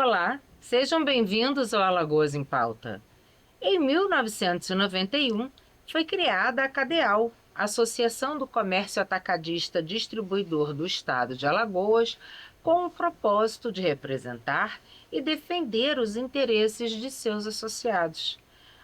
Olá, sejam bem-vindos ao Alagoas em Pauta. Em 1991, foi criada a CADEAL, Associação do Comércio Atacadista Distribuidor do Estado de Alagoas, com o propósito de representar e defender os interesses de seus associados.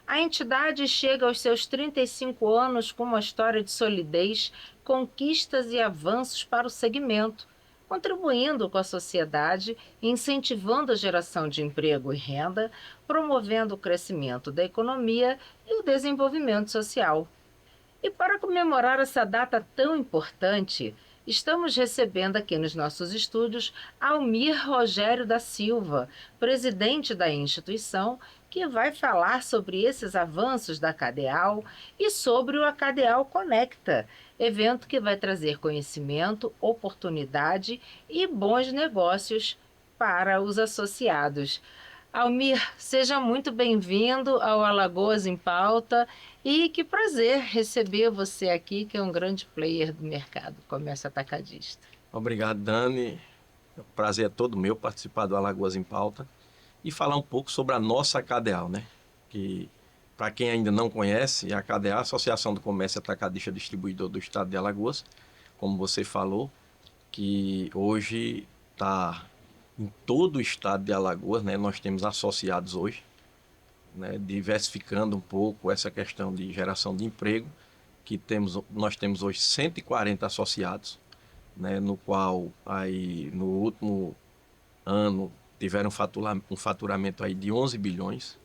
A entidade chega aos seus 35 anos com uma história de solidez, conquistas e avanços para o segmento, contribuindo com a sociedade, incentivando a geração de emprego e renda, promovendo o crescimento da economia e o desenvolvimento social. E para comemorar essa data tão importante, estamos recebendo aqui nos nossos estúdios Almir Rogério da Silva, presidente da instituição, que vai falar sobre esses avanços da CADEAL e sobre o ACADEAL Conecta, evento que vai trazer conhecimento, oportunidade e bons negócios para os associados. Almir, seja muito bem-vindo ao Alagoas em Pauta e que prazer receber você aqui, que é um grande player do mercado do comércio atacadista. Obrigado, Dani. O prazer é todo meu participar do Alagoas em Pauta e falar um pouco sobre a nossa CADEAL, né? Que, para quem ainda não conhece, a CADEAL, a Associação do Comércio Atacadista Distribuidor do Estado de Alagoas, como você falou, que hoje está em todo o estado de Alagoas, né? Nós temos associados hoje, né? Diversificando um pouco essa questão de geração de emprego, nós temos hoje 140 associados, né, no qual aí no último ano tiveram um faturamento aí de 11 bilhões.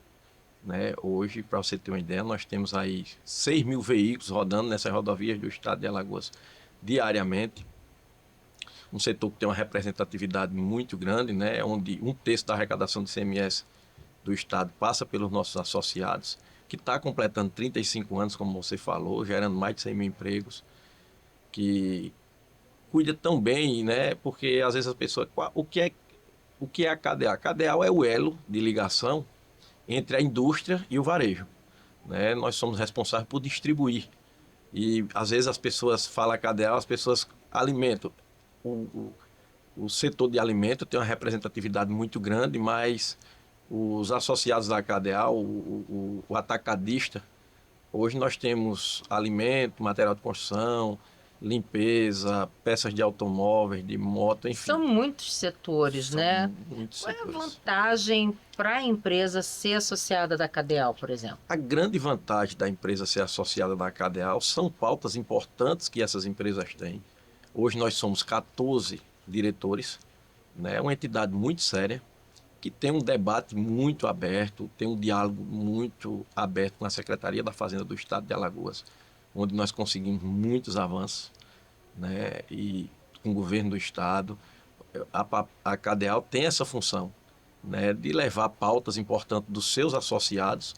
Né? Hoje, para você ter uma ideia, nós temos aí 6 mil veículos rodando nessas rodovias do estado de Alagoas diariamente. Um setor que tem uma representatividade muito grande, né, onde um terço da arrecadação do ICMS do estado passa pelos nossos associados, que está completando 35 anos, como você falou, gerando mais de 100 mil empregos, que cuida tão bem, né? Porque às vezes as pessoas, o que é a CADEAL? A CADEAL é o elo de ligação entre a indústria e o varejo, né? Nós somos responsáveis por distribuir. E às vezes as pessoas falam CADEAL, as pessoas alimentam. O, o, o setor de alimento tem uma representatividade muito grande, mas os associados da CADEAL, o atacadista, hoje nós temos alimento, material de construção, limpeza, peças de automóveis, de moto, enfim. São muitos setores, São né? muitos Qual é a setores. vantagem para a empresa ser associada da CADEAL, por exemplo? A grande vantagem da empresa ser associada da CADEAL são pautas importantes que essas empresas têm. Hoje nós somos 14 diretores, né? É uma entidade muito séria, que tem um debate muito aberto, tem um diálogo muito aberto com a Secretaria da Fazenda do Estado de Alagoas, onde nós conseguimos muitos avanços, né? E com o governo do Estado, a CADEAL tem essa função, né, de levar pautas importantes dos seus associados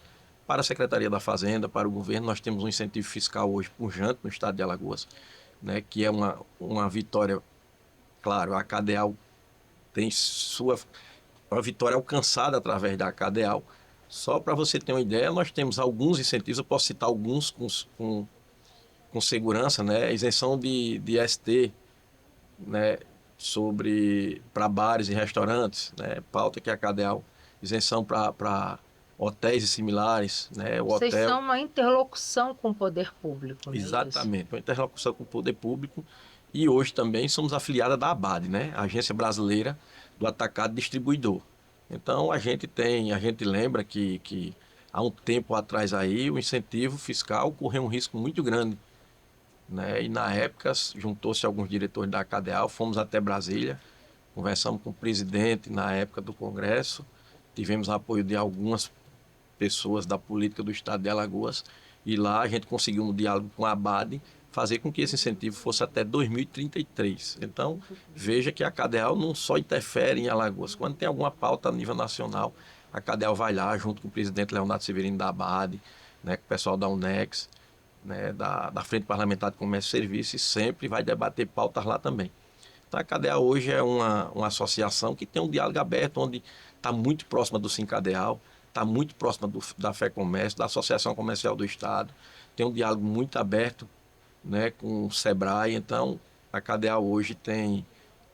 para a Secretaria da Fazenda, para o governo. Nós temos um incentivo fiscal hoje pujante no estado de Alagoas, né, que é uma vitória. Claro, a CADEAL tem uma vitória alcançada através da CADEAL. Só para você ter uma ideia, nós temos alguns incentivos, eu posso citar alguns com segurança, né, isenção de ST, né, sobre para bares e restaurantes, né, pauta que é a CADEAL, isenção para hotéis e similares, né, o Vocês hotel, são uma interlocução com o poder público, não é isso? exatamente, uma interlocução com o poder público. E hoje também somos afiliada da ABAD, né, Agência Brasileira do Atacado Distribuidor. Então a gente lembra que há um tempo atrás aí o incentivo fiscal correu um risco muito grande, né? E na época juntou-se alguns diretores da CADEAL, fomos até Brasília, conversamos com o presidente na época do Congresso, tivemos apoio de algumas pessoas da política do estado de Alagoas, e lá a gente conseguiu um diálogo com a ABAD fazer com que esse incentivo fosse até 2033. Então, veja que a CADEAL não só interfere em Alagoas, quando tem alguma pauta a nível nacional, a CADEAL vai lá junto com o presidente Leonardo Severino da ABAD, né, com o pessoal da UNEX, né, da Frente Parlamentar de Comércio e Serviços, e sempre vai debater pautas lá também. Então a CADEAL hoje é uma associação que tem um diálogo aberto, onde está muito próxima do Sincadeal, está muito próxima da FEComércio, da Associação Comercial do Estado, tem um diálogo muito aberto, né, com o SEBRAE. Então a CADEAL hoje tem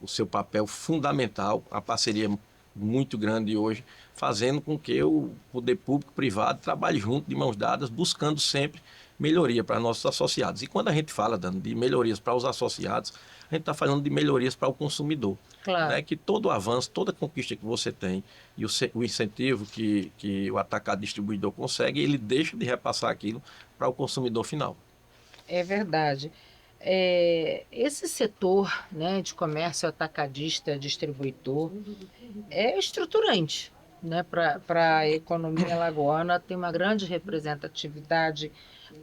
o seu papel fundamental, a parceria muito grande hoje, fazendo com que o poder público e privado trabalhe junto, de mãos dadas, buscando sempre melhoria para nossos associados. E quando a gente fala, Dani, de melhorias para os associados, a gente está falando de melhorias para o consumidor. Claro. Né? Que todo o avanço, toda conquista que você tem e o incentivo que o atacado distribuidor consegue, ele deixa de repassar aquilo para o consumidor final. É verdade. Esse setor, né, de comércio atacadista, distribuidor, é estruturante, né, para a economia alagoana, tem uma grande representatividade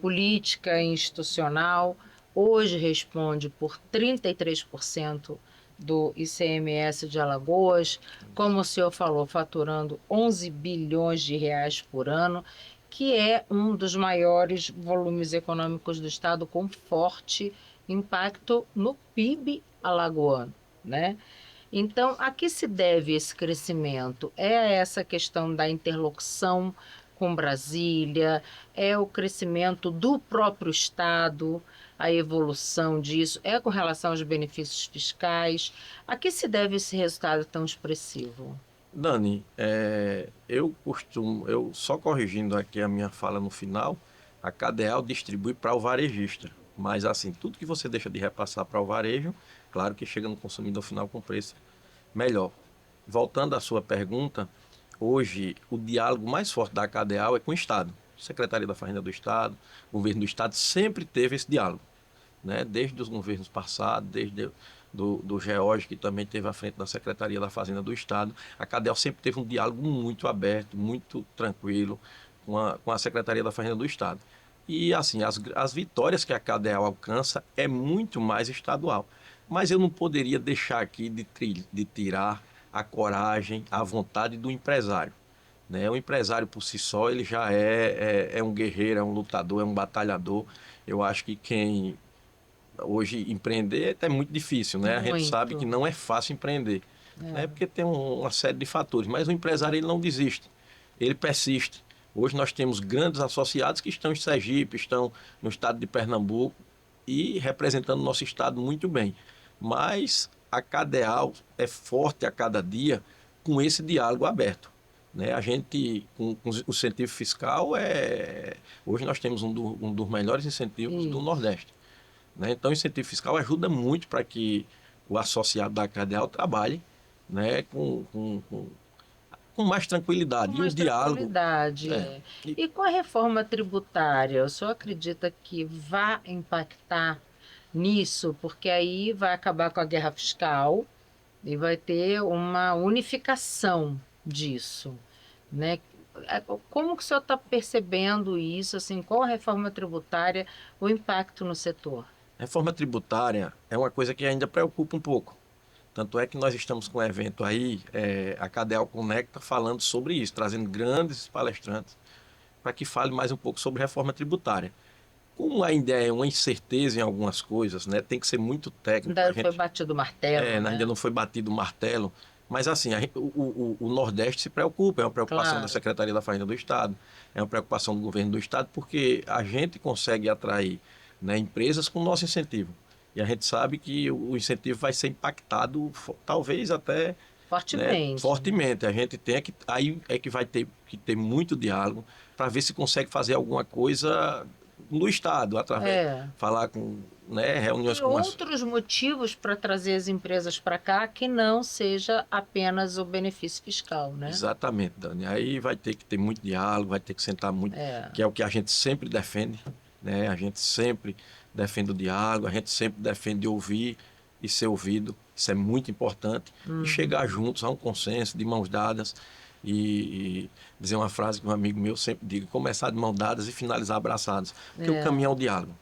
política e institucional. Hoje responde por 33% do ICMS de Alagoas, como o senhor falou, faturando 11 bilhões de reais por ano, que é um dos maiores volumes econômicos do estado, com forte impacto no PIB alagoano, né? Então, a que se deve esse crescimento? É essa questão da interlocução com Brasília, é o crescimento do próprio Estado, a evolução disso, é com relação aos benefícios fiscais. A que se deve esse resultado tão expressivo? Dani, eu só corrigindo aqui a minha fala no final, a Cadeal distribui para o varejista. Mas assim, tudo que você deixa de repassar para o varejo, claro que chega no consumidor final com preço melhor. Voltando à sua pergunta, hoje o diálogo mais forte da Cadeal é com o Estado. Secretaria da Fazenda do Estado, governo do Estado sempre teve esse diálogo, né? Desde os governos passados, desde do George, que também teve à frente da Secretaria da Fazenda do Estado, a Cadel sempre teve um diálogo muito aberto, muito tranquilo com a Secretaria da Fazenda do Estado. E assim, as vitórias que a Cadel alcança é muito mais estadual. Mas eu não poderia deixar aqui de tirar a coragem, a vontade do empresário. Né? O empresário por si só, ele já é um guerreiro, é um lutador, é um batalhador. Eu acho que quem hoje empreender é muito difícil, né? A gente sabe que Muito. não é fácil empreender, né? É. Porque tem uma série de fatores, mas o empresário ele não desiste, ele persiste. Hoje nós temos grandes associados que estão em Sergipe, estão no estado de Pernambuco e representando o nosso estado muito bem. Mas a Cadeal é forte a cada dia com esse diálogo aberto. Né? A gente, com o incentivo fiscal, hoje nós temos um dos melhores incentivos do Isso. Nordeste. Né? Então, o incentivo fiscal ajuda muito para que o associado da Cadeal trabalhe, né, com mais Com tranquilidade. E o mais diálogo. tranquilidade. É, É. e, E com a reforma tributária, o senhor acredita que vai impactar nisso? Porque aí vai acabar com a guerra fiscal e vai ter uma unificação disso, né? Como que o senhor está percebendo isso? Assim, qual a reforma tributária, o impacto no setor? reforma tributária é uma coisa que ainda preocupa um pouco. Tanto é que nós estamos com um evento aí, a Cadeal Conecta, falando sobre isso, trazendo grandes palestrantes para que fale mais um pouco sobre reforma tributária. Como ainda é uma incerteza em algumas coisas, né? Tem que ser muito técnico. Ainda não foi batido o martelo, Ainda né? não foi batido o martelo, mas assim, o Nordeste se preocupa, é uma preocupação da Claro. Secretaria da Fazenda do Estado, é uma preocupação do governo do Estado, porque a gente consegue atrair, né, empresas com o nosso incentivo. E a gente sabe que o incentivo vai ser impactado, talvez até, né, Fortemente, né? fortemente. A gente tem que, aí é que vai ter que ter muito diálogo para ver se consegue fazer alguma coisa no Estado, através, É. falar com, né, reuniões Tem com as. outros motivos para trazer as empresas para cá que não seja apenas o benefício fiscal, né? Exatamente, Dani. Aí vai ter que ter muito diálogo, vai ter que sentar muito, É. que é o que a gente sempre defende, né? A gente sempre defende o diálogo, a gente sempre defende ouvir e ser ouvido. Isso é muito importante. E chegar Uhum. juntos a um consenso, de mãos dadas, e dizer uma frase que um amigo meu sempre diga: começar de mãos dadas e finalizar abraçados. Porque o É, caminho é o diálogo.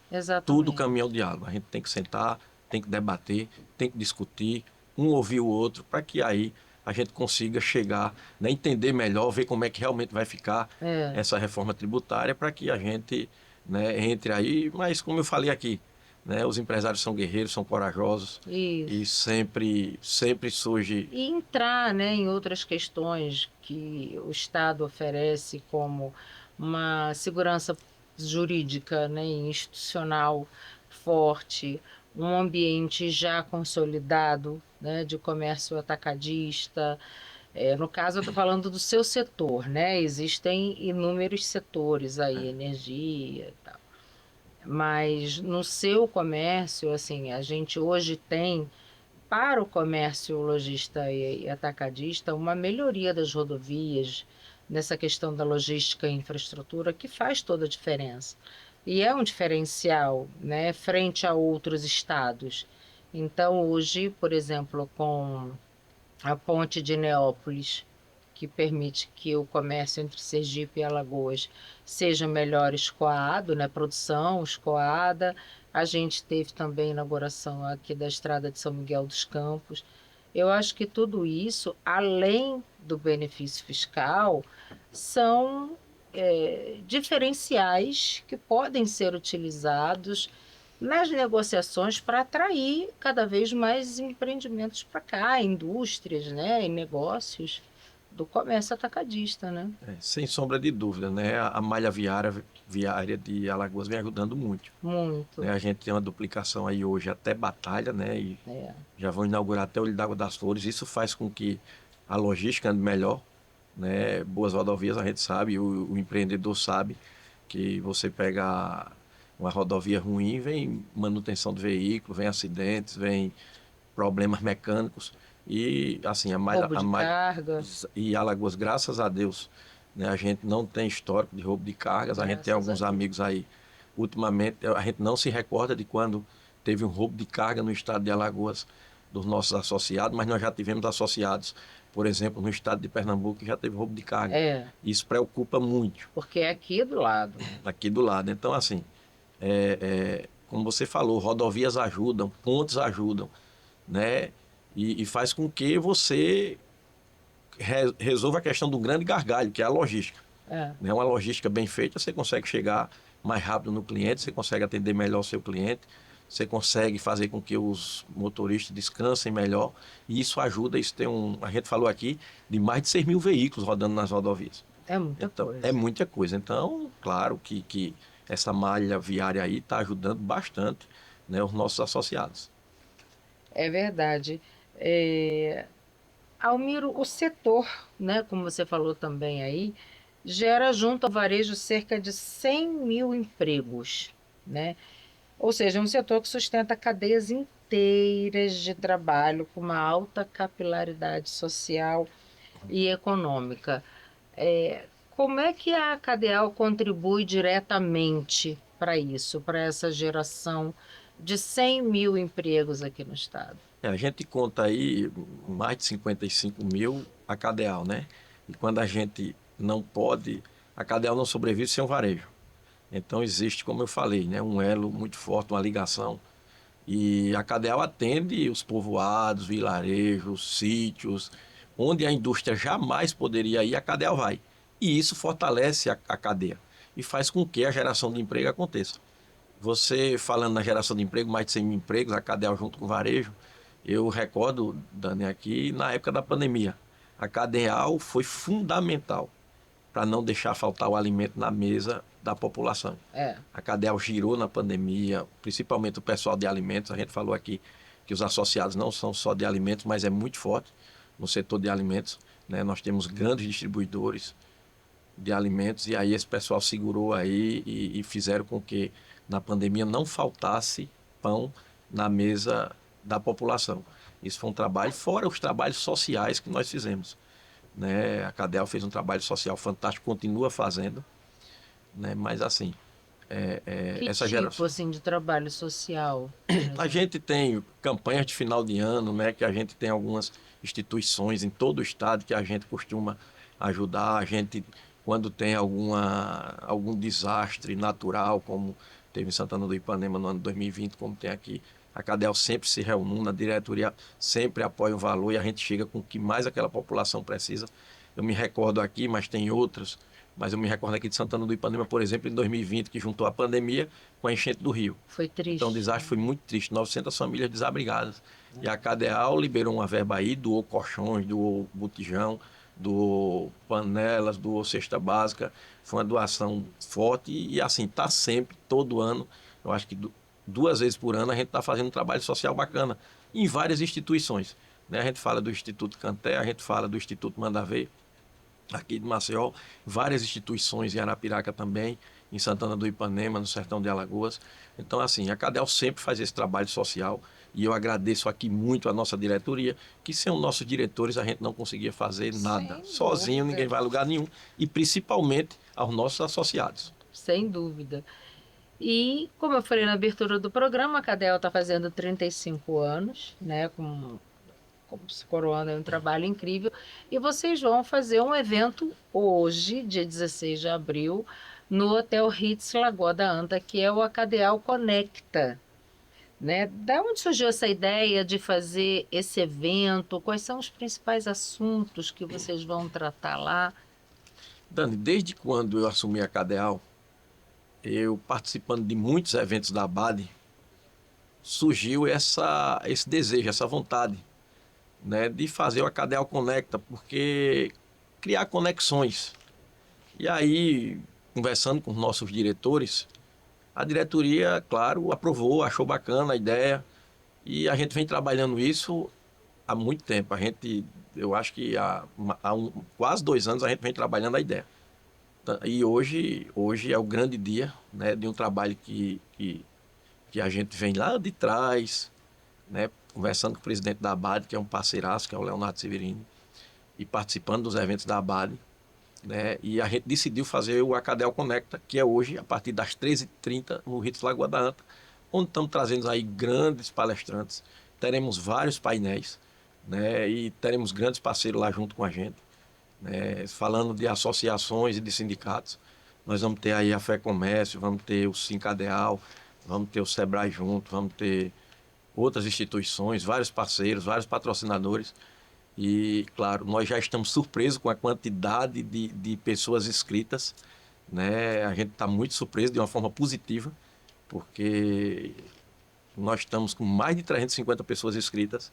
Tudo caminho é o exatamente. diálogo. A gente tem que sentar, tem que debater, tem que discutir, um ouvir o outro, para que aí a gente consiga chegar, né, entender melhor, ver como é que realmente vai ficar É, essa reforma tributária, para que a gente, né, entre aí. Mas como eu falei aqui, né, os empresários são guerreiros, são corajosos e isso. sempre surge. E entrar, né, em outras questões que o Estado oferece, como uma segurança jurídica, né, e institucional forte, um ambiente já consolidado, né, de comércio atacadista, No caso, eu estou falando do seu setor, né? Existem inúmeros setores aí, energia e tal. Mas no seu comércio, assim, a gente hoje tem, para o comércio lojista e atacadista, uma melhoria das rodovias, nessa questão da logística e infraestrutura, que faz toda a diferença. E é um diferencial, né, frente a outros estados. Então, hoje, por exemplo, com a ponte de Neópolis, que permite que o comércio entre Sergipe e Alagoas seja melhor escoado, né? Produção escoada. A gente teve também a inauguração aqui da Estrada de São Miguel dos Campos. Eu acho que tudo isso, além do benefício fiscal, são diferenciais que podem ser utilizados nas negociações para atrair cada vez mais empreendimentos para cá, indústrias, né, e negócios do comércio atacadista, né? Sem sombra de dúvida, né? A malha viária de Alagoas vem ajudando muito. Muito. Né? A gente tem uma duplicação aí hoje até Batalha, né? E É. já vão inaugurar até o Olho d'Água das Flores. Isso faz com que a logística ande melhor, né? Boas rodovias, a gente sabe, o empreendedor sabe que você pega uma rodovia ruim, vem manutenção do veículo, vem acidentes, vem problemas mecânicos. E assim, Roubo de carga. e Alagoas, graças a Deus, né, a gente não tem histórico de roubo de cargas. A gente tem Graças a alguns Deus. amigos aí, ultimamente, a gente não se recorda de quando teve um roubo de carga no estado de Alagoas dos nossos associados, mas nós já tivemos associados, por exemplo, no estado de Pernambuco, que já teve roubo de carga. É, Isso preocupa muito porque é aqui do lado. aqui do lado. Então, assim, como você falou, rodovias ajudam, pontes ajudam, né? E faz com que você resolva a questão do grande gargalho, que é a logística. É. Né? Uma logística bem feita, você consegue chegar mais rápido no cliente, você consegue atender melhor o seu cliente, você consegue fazer com que os motoristas descansem melhor, e isso ajuda. Isso tem a gente falou aqui de mais de 6 mil veículos rodando nas rodovias. É muita Então, coisa. é muita coisa. Então, claro que essa malha viária aí está ajudando bastante, né, os nossos associados. É verdade. É, Almiro, o setor, né, como você falou também aí, gera junto ao varejo cerca de 100 mil empregos, né? Ou seja, é um setor que sustenta cadeias inteiras de trabalho com uma alta capilaridade social e econômica. Como é que a Cadeal contribui diretamente para isso, para essa geração de 100 mil empregos aqui no estado? A gente conta aí mais de 55 mil a Cadeal, né? E quando a gente não pode, a Cadeal não sobrevive sem o varejo. Então existe, como eu falei, né, um elo muito forte, uma ligação. E a Cadeal atende os povoados, vilarejos, sítios, onde a indústria jamais poderia ir, a Cadeal vai. E isso fortalece a cadeia e faz com que a geração de emprego aconteça. Você falando na geração de emprego, mais de 100 mil empregos, a Cadeal junto com o varejo, eu recordo, Dani, aqui na época da pandemia, a Cadeal foi fundamental para não deixar faltar o alimento na mesa da população. É, A Cadeal girou na pandemia, principalmente o pessoal de alimentos. A gente falou aqui que os associados não são só de alimentos, mas é muito forte no setor de alimentos. Né? Nós temos grandes distribuidores de alimentos e aí esse pessoal segurou aí e fizeram com que na pandemia não faltasse pão na mesa da população. Isso foi um trabalho, fora os trabalhos sociais que nós fizemos. Né? A Cadel fez um trabalho social fantástico, continua fazendo, né? Mas assim, que essa tipo geração. assim de trabalho social? A gente tem campanhas de final de ano, né? Que a gente tem algumas instituições em todo o estado que a gente costuma ajudar. A gente, quando tem algum desastre natural, como teve em Santana do Ipanema no ano 2020, como tem aqui, a Cadel sempre se reúne, a diretoria sempre apoia o valor e a gente chega com o que mais aquela população precisa. Eu me recordo aqui, mas tem outros, mas eu me recordo aqui de Santana do Ipanema, por exemplo, em 2020, que juntou a pandemia com a enchente do rio. Foi triste. Então o desastre foi muito triste, 900 famílias desabrigadas. E a Cadeal liberou uma verba aí, doou colchões, doou botijão, doou panelas, doou cesta básica. Foi uma doação forte e assim, está sempre, todo ano, eu acho que 2 vezes por ano a gente está fazendo um trabalho social bacana em várias instituições. né? A gente fala do Instituto Canté, a gente fala do Instituto Mandavé, aqui de Maceió, várias instituições em Arapiraca também, em Santana do Ipanema, no Sertão de Alagoas. Então, assim, a CADEL sempre faz esse trabalho social e eu agradeço aqui muito a nossa diretoria, que sem os nossos diretores a gente não conseguia fazer nada. Sem Sozinho ninguém dúvida, vai a lugar nenhum e principalmente aos nossos associados. sem dúvida. E, como eu falei na abertura do programa, a Cadel está fazendo 35 anos, né, como se coroando é um trabalho incrível. E vocês vão fazer um evento hoje, dia 16 de abril, no Hotel Ritz Lagoa da Anta, que é o Acadeal Conecta. Né? Da onde surgiu essa ideia de fazer esse evento? Quais são os principais assuntos que vocês vão tratar lá? Dani, desde quando eu assumi a CADEAL, eu participando de muitos eventos da ABAD, surgiu esse desejo, essa vontade, né, de fazer o Acadeal Conecta, porque criar conexões. E aí, conversando com os nossos diretores, a diretoria, claro, aprovou, achou bacana a ideia, e a gente vem trabalhando isso há muito tempo. Eu acho que quase 2 anos a gente vem trabalhando a ideia. E hoje é o grande dia, né, de um trabalho que a gente vem lá de trás, né, conversando com o presidente da ABAD, que é um parceiraço, que é o Leonardo Severini, e participando dos eventos da ABAD, né, e a gente decidiu fazer o Acadel Conecta, que é hoje, a partir das 13h30, no Ritz Lagoa da Anta, onde estamos trazendo aí grandes palestrantes, teremos vários painéis, né, e teremos grandes parceiros lá junto com a gente, né, falando de associações e de sindicatos. Nós vamos ter aí a Fé Comércio, vamos ter o Sincadeal, vamos ter o Sebrae junto, vamos ter outras instituições, vários parceiros, vários patrocinadores. E, claro, nós já estamos surpresos com a quantidade de pessoas inscritas, né? A gente está muito surpreso de uma forma positiva, porque nós estamos com mais de 350 pessoas inscritas.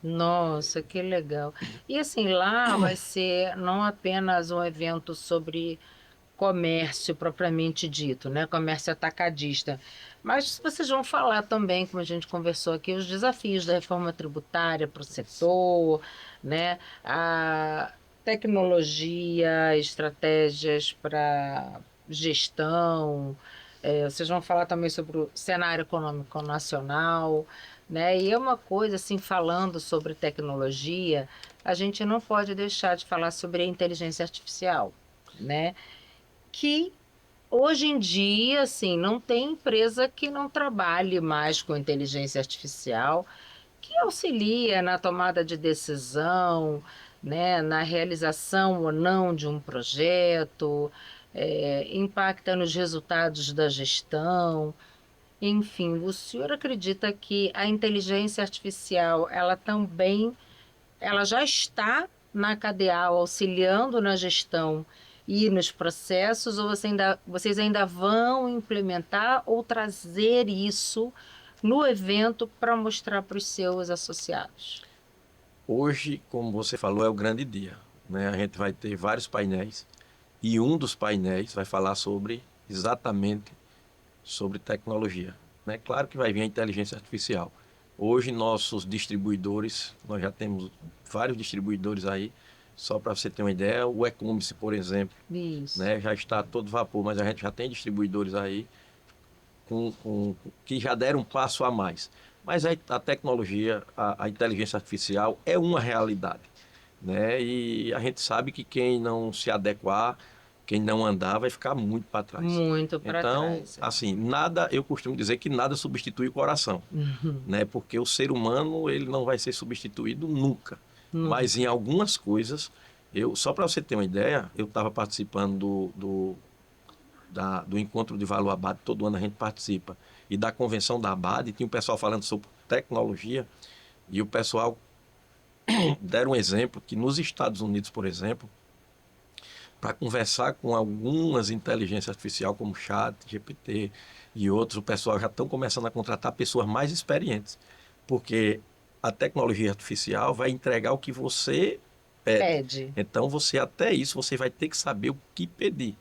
Nossa, que legal. E assim, lá vai ser não apenas um evento sobre comércio propriamente dito, né? Comércio atacadista. Mas vocês vão falar também, como a gente conversou aqui, os desafios da reforma tributária para o setor, né? A tecnologia, estratégias para gestão. Vocês vão falar também sobre o cenário econômico nacional, né? E é uma coisa, assim, falando sobre tecnologia, a gente não pode deixar de falar sobre a inteligência artificial, né? Que hoje em dia, assim, não tem empresa que não trabalhe mais com inteligência artificial, que auxilia na tomada de decisão, né, na realização ou não de um projeto, impacta nos resultados da gestão. Enfim, o senhor acredita que a inteligência artificial, ela já está na cadeal, auxiliando na gestão e nos processos, ou vocês ainda vão implementar ou trazer isso no evento para mostrar para os seus associados? Hoje, como você falou, é o grande dia, né? A gente vai ter vários painéis e um dos painéis vai falar exatamente sobre tecnologia, né? Claro que vai vir a inteligência artificial. Hoje, nossos distribuidores, nós já temos vários distribuidores aí, só para você ter uma ideia, o e-commerce, por exemplo, Isso. né, já está a todo vapor, mas a gente já tem distribuidores aí que já deram um passo a mais. Mas a tecnologia, a inteligência artificial é uma realidade, né? E a gente sabe que quem não se adequar, quem não andar, vai ficar muito para trás. Muito para Então, trás. assim, nada, eu costumo dizer que nada substitui o coração, Uhum. né? Porque o ser humano, ele não vai ser substituído nunca. Mas em Nunca. algumas coisas, só para você ter uma ideia, eu estava participando do encontro de valor ABAD, todo ano a gente participa, e da convenção da ABAD, tinha um pessoal falando sobre tecnologia, e o pessoal deram um exemplo que nos Estados Unidos, por exemplo, para conversar com algumas inteligências artificiais como Chat, GPT e outros, o pessoal já estão começando a contratar pessoas mais experientes, porque a tecnologia artificial vai entregar o que você pede. Pede. Então, até isso, você vai ter que saber o que pedir.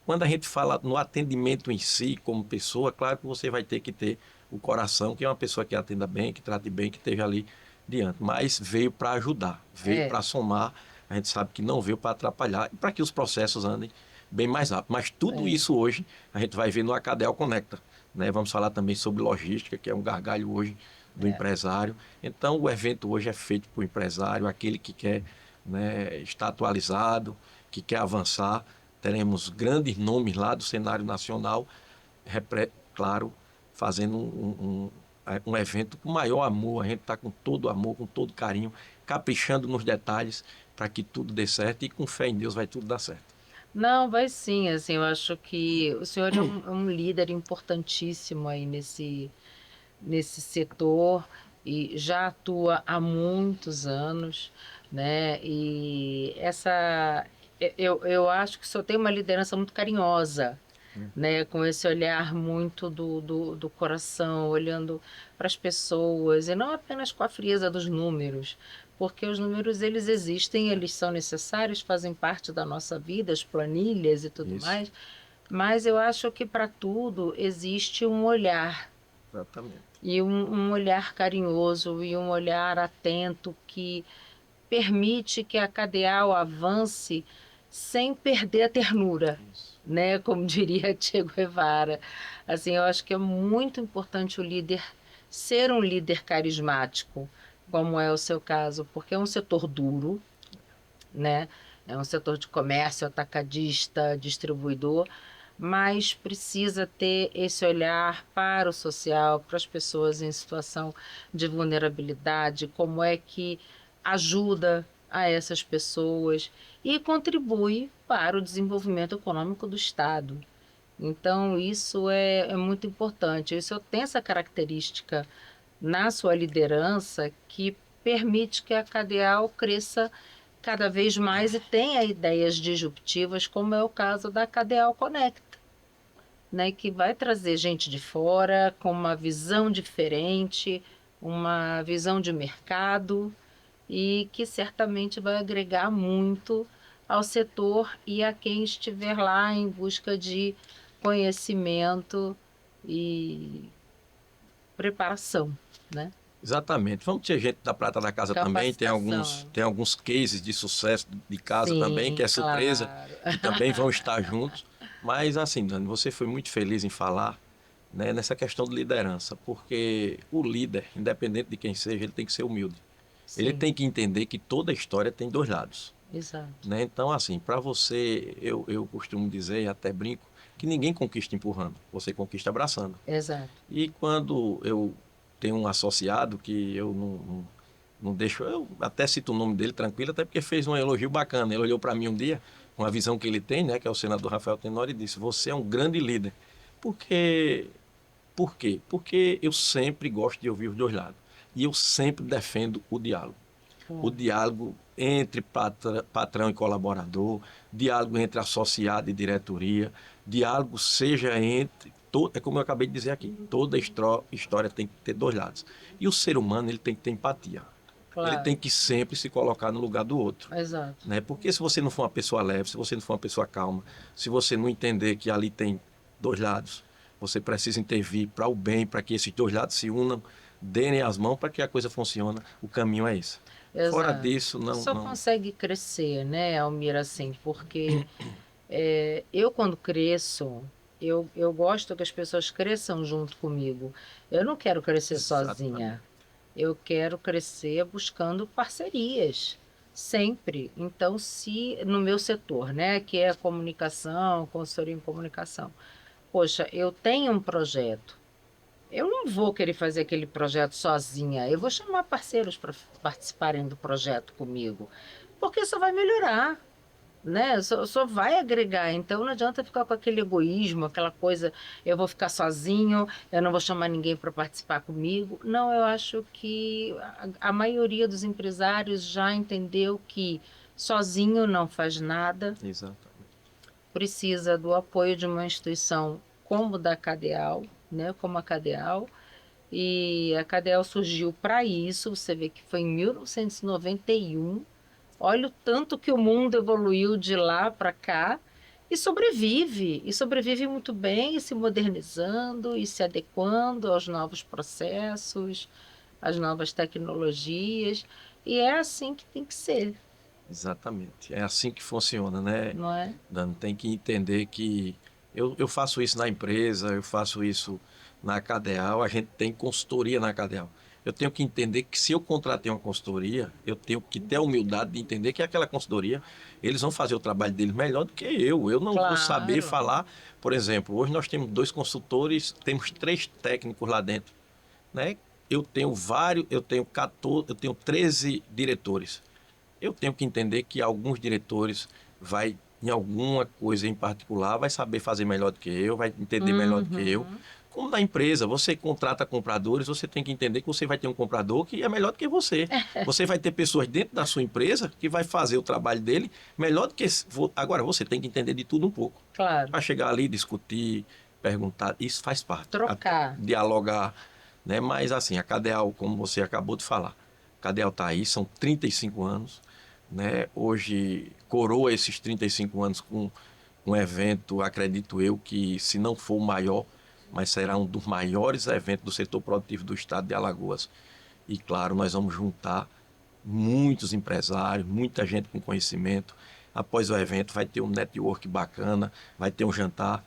Quando a gente fala no atendimento em si, como pessoa, claro que você vai ter que ter o coração, que é uma pessoa que atenda bem, que trate bem, que esteja ali diante, mas veio para ajudar, veio para somar. A gente sabe que não veio para atrapalhar e para que os processos andem bem mais rápido. Mas tudo isso hoje a gente vai ver no Acadel Conecta, né? Vamos falar também sobre logística, que é um gargalho hoje do empresário. Então, o evento hoje é feito para o empresário, aquele que quer, né, estar atualizado, que quer avançar. Teremos grandes nomes lá do cenário nacional, claro, fazendo um evento com maior amor. A gente está com todo amor, com todo carinho, caprichando nos detalhes para que tudo dê certo e com fé em Deus vai tudo dar certo. Não, vai sim, assim, eu acho que o senhor é um líder importantíssimo aí nesse setor e já atua há muitos anos, né? E eu acho que o senhor tem uma liderança muito carinhosa, né? Com esse olhar muito do coração, olhando para as pessoas e não apenas com a frieza dos números, porque os números eles existem, eles são necessários, fazem parte da nossa vida, as planilhas e tudo Isso. mais, mas eu acho que para tudo existe um olhar Exatamente. e um olhar carinhoso e um olhar atento que permite que a cadeal avance sem perder a ternura, Isso. né? Como diria Che Guevara. Assim, eu acho que é muito importante o líder ser um líder carismático, como é o seu caso, porque é um setor duro, né? É um setor de comércio, atacadista, distribuidor, mas precisa ter esse olhar para o social, para as pessoas em situação de vulnerabilidade, como é que ajuda a essas pessoas e contribui para o desenvolvimento econômico do Estado. Então, isso é muito importante. Isso tem essa característica na sua liderança que permite que a Cadeal cresça cada vez mais e tenha ideias disruptivas, como é o caso da Cadeal Conecta, né, que vai trazer gente de fora com uma visão diferente, uma visão de mercado e que certamente vai agregar muito ao setor e a quem estiver lá em busca de conhecimento e preparação, né? Exatamente. Vamos ter gente da Prata da Casa também, Capacitação. tem alguns cases de sucesso de casa também, que Sim, é surpresa, claro. que também vão estar juntos. Mas assim, Dani, você foi muito feliz em falar, né, nessa questão de liderança, porque o líder, independente de quem seja, ele tem que ser humilde. Ele Sim, tem que entender que toda história tem dois lados, exato. né? Então, assim, para você, eu costumo dizer, e até brinco, que ninguém conquista empurrando, você conquista abraçando. Exato. E quando eu tenho um associado que eu não deixo, eu até cito o nome dele tranquilo, até porque fez um elogio bacana. Ele olhou para mim um dia, com a visão que ele tem, né, que é o senador Rafael Tenório, e disse: Você é um grande líder. Porque, por quê? Porque eu sempre gosto de ouvir os dois lados. E eu sempre defendo o diálogo. O diálogo entre patrão e colaborador, diálogo entre associado e diretoria, diálogo seja entre. É como eu acabei de dizer aqui, toda história tem que ter dois lados. E o ser humano ele tem que ter empatia. Ele Claro. tem que sempre se colocar no lugar do outro. Exato. Né? Porque se você não for uma pessoa leve, se você não for uma pessoa calma, se você não entender que ali tem dois lados, você precisa intervir para o bem, para que esses dois lados se unam, deem as mãos para que a coisa funcione. O caminho é esse. Fora Exato. disso, Só não. consegue crescer, né, Almir, assim, porque eu quando cresço, eu gosto que as pessoas cresçam junto comigo. Eu não quero crescer Exatamente. sozinha. Eu quero crescer buscando parcerias, sempre. Então, se no meu setor, né, que é a comunicação, consultoria em comunicação, poxa, eu tenho um projeto. Eu não vou querer fazer aquele projeto sozinha. Eu vou chamar parceiros para participarem do projeto comigo, porque isso vai melhorar, né? Só vai agregar. Então não adianta ficar com aquele egoísmo, aquela coisa, eu vou ficar sozinho, eu não vou chamar ninguém para participar comigo. Não, eu acho que a maioria dos empresários já entendeu que sozinho não faz nada, Exatamente. precisa do apoio de uma instituição como da Cadeal, né? Como a Cadeal. E a Cadel surgiu para isso, você vê que foi em 1991. Olha o tanto que o mundo evoluiu de lá para cá e sobrevive muito bem, e se modernizando e se adequando aos novos processos. as novas tecnologias, e é assim que tem que ser, Exatamente. É assim que funciona, né, não é? Dani? Tem que entender que eu faço isso na empresa, eu faço isso na Cadeal, a gente tem consultoria na Cadeal. Eu tenho que entender que se eu contratei uma consultoria, eu tenho que ter a humildade de entender que aquela consultoria, eles vão fazer o trabalho deles melhor do que eu. Eu não vou saber Claro. falar, por exemplo, hoje nós temos 2 consultores, temos 3 técnicos lá dentro, né? Eu tenho 14, eu tenho 13 diretores. Eu tenho que entender que alguns diretores vai em alguma coisa em particular vai saber fazer melhor do que eu, vai entender melhor do que eu. Uhum. Como na empresa, você contrata compradores, você tem que entender que você vai ter um comprador que é melhor do que você. Você vai ter pessoas dentro da sua empresa que vai fazer o trabalho dele melhor do que... Agora, você tem que entender de tudo um pouco. Claro. Para chegar ali, discutir, perguntar, isso faz parte. Trocar. Dialogar, né? Mas assim, a Cadeal, como você acabou de falar, a Cadeal está aí, são 35 anos, né? Hoje coroa esses 35 anos com um evento, acredito eu, que se não for o maior, mas será um dos maiores eventos do setor produtivo do estado de Alagoas. E claro, nós vamos juntar muitos empresários, muita gente com conhecimento. Após o evento vai ter um network bacana, vai ter um jantar.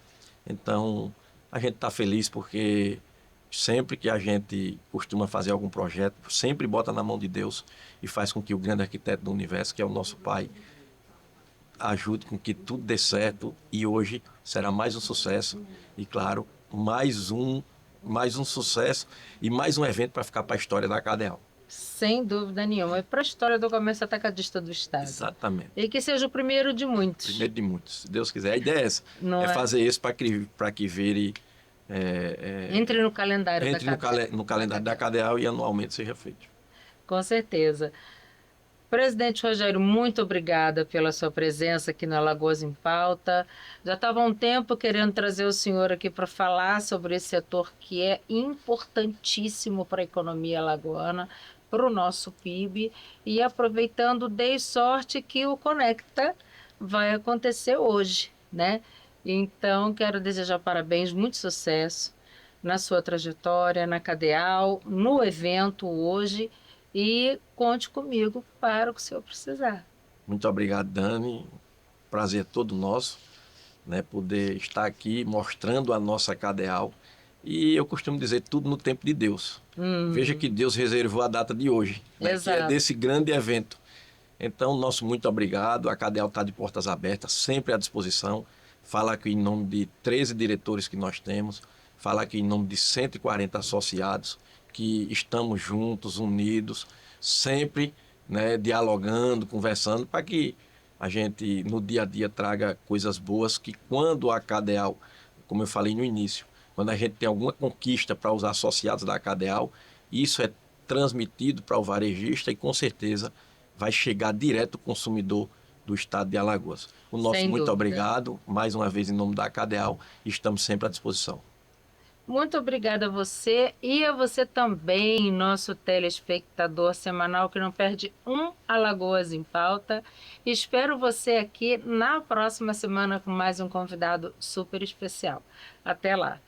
Então, a gente está feliz porque sempre que a gente costuma fazer algum projeto, sempre bota na mão de Deus e faz com que o grande arquiteto do universo, que é o nosso Pai, ajude com que tudo dê certo. E hoje será mais um sucesso e, claro, mais um sucesso e mais um evento para ficar para a história da Cadeal. Sem dúvida nenhuma. É para a história do comércio atacadista do Estado. Exatamente. E que seja o primeiro de muitos. Primeiro de muitos, se Deus quiser. A ideia é essa, Não é é? fazer isso para que vire... Entre no calendário entre da Cadeal. no calendário da Cadeal e anualmente seja feito. Com certeza. Presidente Rogério, muito obrigada pela sua presença aqui no Alagoas em Pauta. Já estava há um tempo querendo trazer o senhor aqui para falar sobre esse setor que é importantíssimo para a economia alagoana, para o nosso PIB. E aproveitando, dei sorte que o Conecta vai acontecer hoje, né? Então, quero desejar parabéns, muito sucesso na sua trajetória, na Cadeal, no evento hoje. E conte comigo para o que o senhor precisar. Muito obrigado, Dani. Prazer todo nosso, né, poder estar aqui mostrando a nossa Cadeal. E eu costumo dizer tudo no tempo de Deus. Veja que Deus reservou a data de hoje, né, que é desse grande evento. Então, nosso muito obrigado. A Cadeal está de portas abertas, sempre à disposição. Fala aqui em nome de 13 diretores que nós temos. Fala aqui em nome de 140 associados que estamos juntos, unidos, sempre, né, dialogando, conversando, para que a gente no dia a dia traga coisas boas que quando a Cadeal, como eu falei no início, quando a gente tem alguma conquista para os associados da Cadeal, isso é transmitido para o varejista e com certeza vai chegar direto ao consumidor do estado de Alagoas. O nosso Sem muito dúvida. Obrigado, mais uma vez em nome da Cadeal, estamos sempre à disposição. Muito obrigada a você e a você também, nosso telespectador semanal que não perde um Alagoas em Pauta. Espero você aqui na próxima semana com mais um convidado super especial. Até lá!